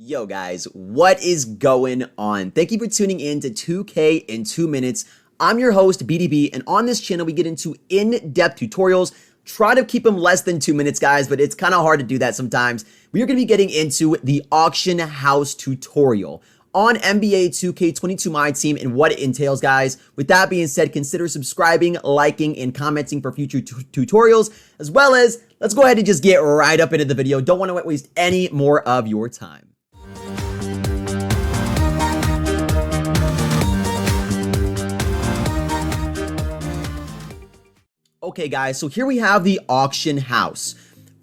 Yo guys, what is going on? Thank you for tuning in to 2K in 2 minutes. I'm your host, BDB, and on this channel we get into in-depth tutorials. Try to keep them less than 2 minutes, guys, but it's kind of hard to do that sometimes. We are going to be getting into the auction house tutorial on NBA 2K22 MYTEAM and what it entails, guys. With that being said, consider subscribing, liking, and commenting for future tutorials, as well as let's go ahead and just get right up into the video. Don't want to waste any more of your time. Okay, guys, so here we have the auction house.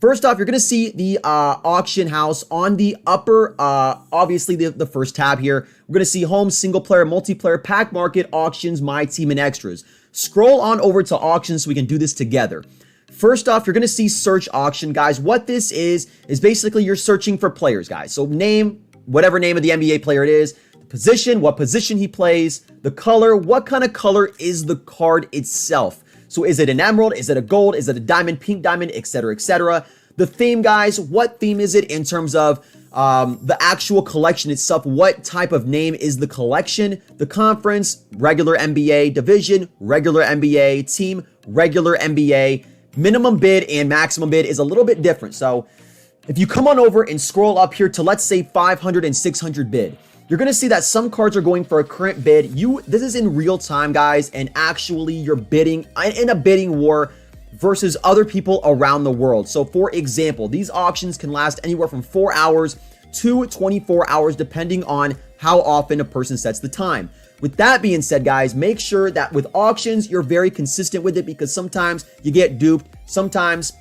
First off, you're going to see the auction house on the upper, obviously the first tab here. We're going to see home, single player, multiplayer, pack market, auctions, MYTEAM, and extras. Scroll on over to auctions so we can do this together. First off, you're going to see search auction, guys. What this is basically you're searching for players, guys. So name, whatever name of the NBA player it is, the position, what position he plays, the color, what kind of color is the card itself. So is it an emerald? Is it a gold? Is it a diamond, pink diamond, etc., etc.? The theme, guys, what theme is it in terms of the actual collection itself? What type of name is the collection? The conference, regular NBA, division, regular NBA, team, regular NBA. Minimum bid and maximum bid is a little bit different. So if you come on over and scroll up here to, let's say, 500 and 600 bid, you're going to see that some cards are going for a current bid. This is in real time, guys, and actually you're bidding in a bidding war versus other people around the world. So for example, these auctions can last anywhere from 4 hours to 24 hours, depending on how often a person sets the time. With that being said, guys, make sure that with auctions, you're very consistent with it, because sometimes you get duped. Sometimes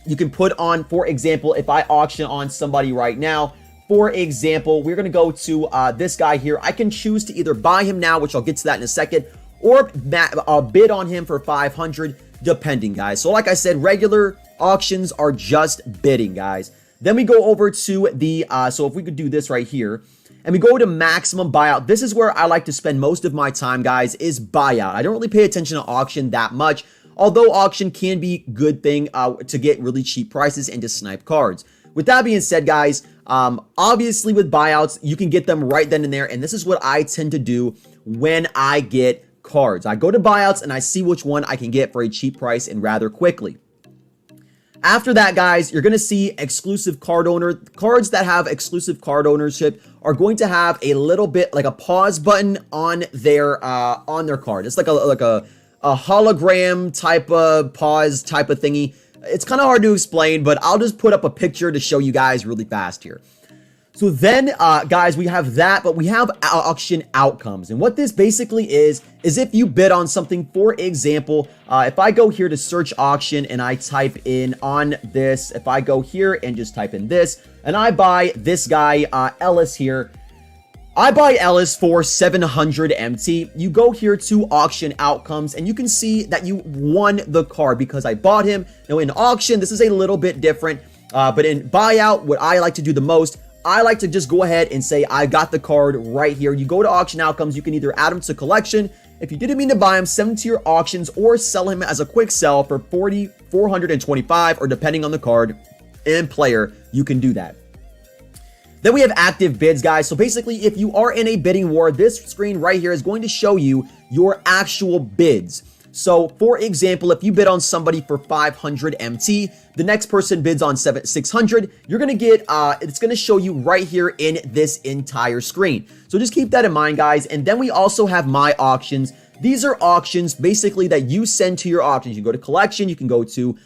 you can put on, for example, if I auction on somebody right now, for example, we're going to go to this guy here. I can choose to either buy him now, which I'll get to that in a second, or bid on him for 500, depending, guys. So like I said, regular auctions are just bidding, guys. Then we go over to the, so if we could do this right here, and we go to maximum buyout. This is where I like to spend most of my time, guys, is buyout. I don't really pay attention to auction that much, although auction can be a good thing to get really cheap prices and to snipe cards. With that being said, guys, obviously with buyouts, you can get them right then and there. And this is what I tend to do when I get cards. I go to buyouts and I see which one I can get for a cheap price and rather quickly. After that, guys, you're going to see exclusive card owner. Cards that have exclusive card ownership are going to have a little bit like a pause button on their card. It's like a hologram type of pause type of thingy. It's kind of hard to explain, but I'll just put up a picture to show you guys really fast here. So then, guys, we have that, but we have auction outcomes. And what this basically is if you bid on something, for example, if I go here to search auction and I type in on this, if I go here and just type in this, and I buy this guy, Ellis here, I buy Ellis for 700 MT. You go here to auction outcomes and you can see that you won the card because I bought him. Now in auction, this is a little bit different, but in buyout, what I like to do the most, I like to just go ahead and say I got the card right here. You go to auction outcomes, you can either add him to collection. If you didn't mean to buy him, send him to your auctions or sell him as a quick sell for 425, or depending on the card and player, you can do that. Then we have active bids, guys. So basically, if you are in a bidding war, this screen right here is going to show you your actual bids. So for example, if you bid on somebody for 500 MT, the next person bids on 600, you're going to get, it's going to show you right here in this entire screen. So just keep that in mind, guys. And then we also have my auctions. These are auctions basically that you send to your auctions. You go to collection, you can go to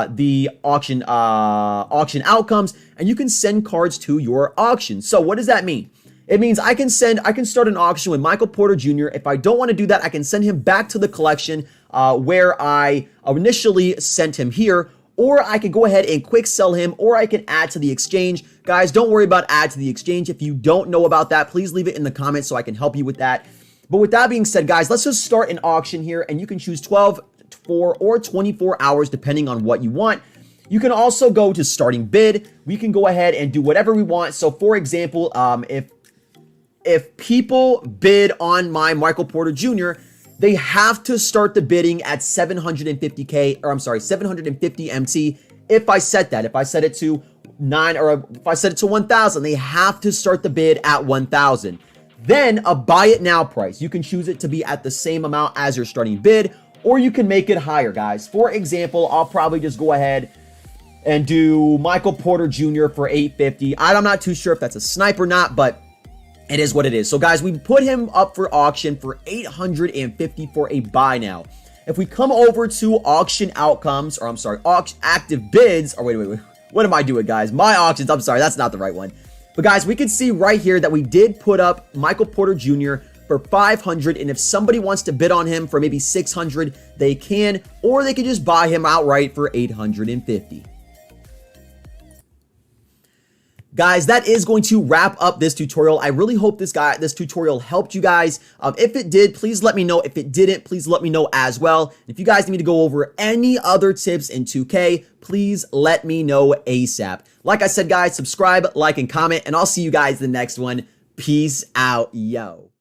the auction outcomes, and you can send cards to your auction. So what does that mean? It means I can start an auction with Michael Porter Jr. If I don't want to do that, I can send him back to the collection where I initially sent him here, or I can go ahead and quick sell him, or I can add to the exchange. Guys, don't worry about add to the exchange. If you don't know about that, please leave it in the comments so I can help you with that. But with that being said, guys, let's just start an auction here, and you can choose 12, 4, or 24 hours depending on what you want. You can also go to starting bid. We can go ahead and do whatever we want. So for example, if people bid on my Michael Porter Jr., they have to start the bidding at 750K, or I'm sorry, 750 MT. If I set that, if I set it to or if I set it to 1,000, they have to start the bid at 1,000. Then a buy it now price. You can choose it to be at the same amount as your starting bid, or you can make it higher, guys. For example, I'll probably just go ahead and do Michael Porter Jr. for 850. I'm not too sure if that's a snipe or not, but it is what it is. So guys, we put him up for auction for 850 for a buy now. If we come over to auction outcomes, or I'm sorry, active bids, or wait. What am I doing, guys? My auctions, I'm sorry, that's not the right one. But guys, we can see right here that we did put up Michael Porter Jr. for 500, and if somebody wants to bid on him for maybe 600, they can, or they can just buy him outright for 850. Guys, that is going to wrap up this tutorial. I really hope this tutorial helped you guys. If it did, please let me know. If it didn't, please let me know as well. If you guys need me to go over any other tips in 2K, please let me know ASAP. Like I said, guys, subscribe, like, and comment, and I'll see you guys in the next one. Peace out, yo.